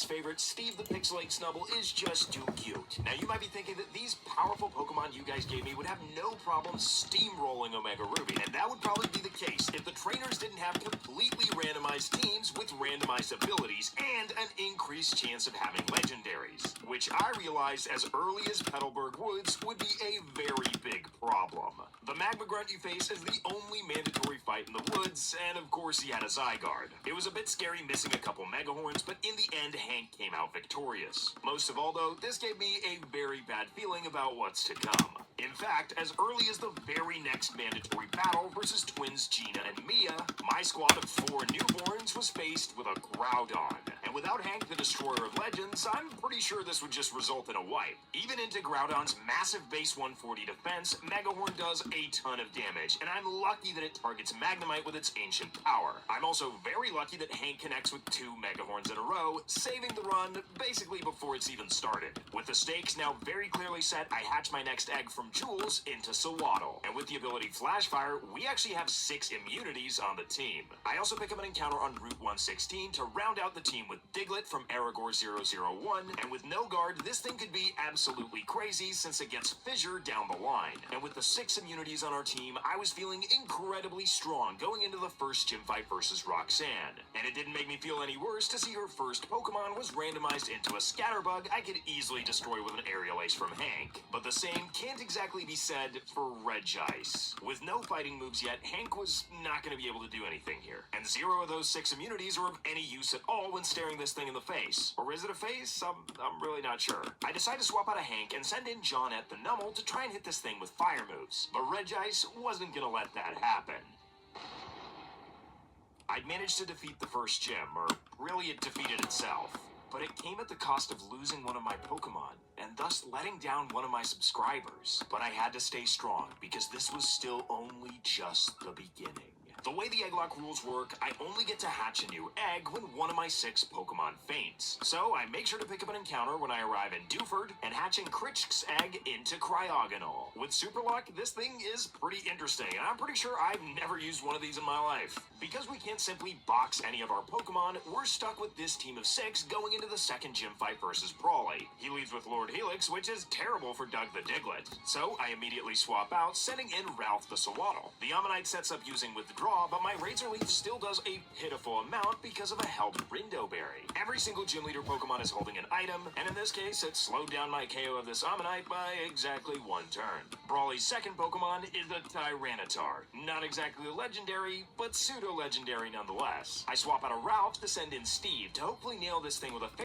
favorite, Steve the Pixelate Snubbull, is just too cute. Now, you might be thinking that these powerful Pokemon you guys gave me would have no problem steamrolling Omega Ruby, and that would probably be the case if the trainers didn't have completely randomized teams with randomized abilities and an increased chance of having legendaries, which I realized as early as Petalburg Woods would be a very big problem. The Magma Grunt you face is the only mandatory fight in the woods, and of course he had a Zygarde. It was a bit scary missing a couple Megahorns, but in the end Hank came out victorious. Most of all though, this gave me a very bad feeling about what's to come. In fact, as early as the very next mandatory battle versus twins Gina and Mia, my squad of 4 newborns was faced with a Groudon. And without Hank the Destroyer of Legends, I'm pretty sure this would just result in a wipe. Even into Groudon's massive base 140 defense, Megahorn does a ton of damage, and I'm lucky that it targets Magnemite with its ancient power. I'm also very lucky that Hank connects with 2 Megahorns in a row, saving the run basically before it's even started. With the stakes now very clearly set, I hatch my next egg from Jules into Sewaddle, and with the ability Flash Fire, we actually have 6 immunities on the team. I also pick up an encounter on Route 116 to round out the team with Diglett from Aragorn 001, and with no guard, this thing could be absolutely crazy since it gets Fissure down the line. And with the 6 immunities on our team, I was feeling incredibly strong going into the first gym fight versus Roxanne. And it didn't make me feel any worse to see her first Pokemon was randomized into a Scatterbug I could easily destroy with an Aerial Ace from Hank. But the same can't exactly be said for Regice. With no fighting moves yet, Hank was not going to be able to do anything here. And 0 of those 6 immunities are of any use at all when staring this thing in the face. Or is it a face? I'm really not sure. I decide to swap out a Hank and send in Johnette the Numel to try and hit this thing with fire moves. But Regice wasn't going to let that happen. I'd managed to defeat the first gym, or really it defeated itself. But it came at the cost of losing one of my Pokemon, and thus letting down one of my subscribers. But I had to stay strong, because this was still only just the beginning. The way the Egglock rules work, I only get to hatch a new egg when one of my 6 Pokemon faints. So I make sure to pick up an encounter when I arrive in Dewford, and hatching Critch's egg into Cryogonal. With Super Luck, this thing is pretty interesting, and I'm pretty sure I've never used one of these in my life. Because we can't simply box any of our Pokemon, we're stuck with this team of 6 going into the second gym fight versus Brawly. He leads with Lord Helix, which is terrible for Doug the Diglett. So I immediately swap out, sending in Ralph the Sewaddle. The Ammonite sets up using Withdraw, but my Razor Leaf still does a pitiful amount because of a helped Rindoberry. Every single gym leader Pokemon is holding an item, and in this case, it slowed down my KO of this Ammonite by exactly 1 turn. Brawly's second Pokemon is a Tyranitar. Not exactly a legendary, but pseudo-legendary nonetheless. I swap out a Ralph to send in Steve to hopefully nail this thing with a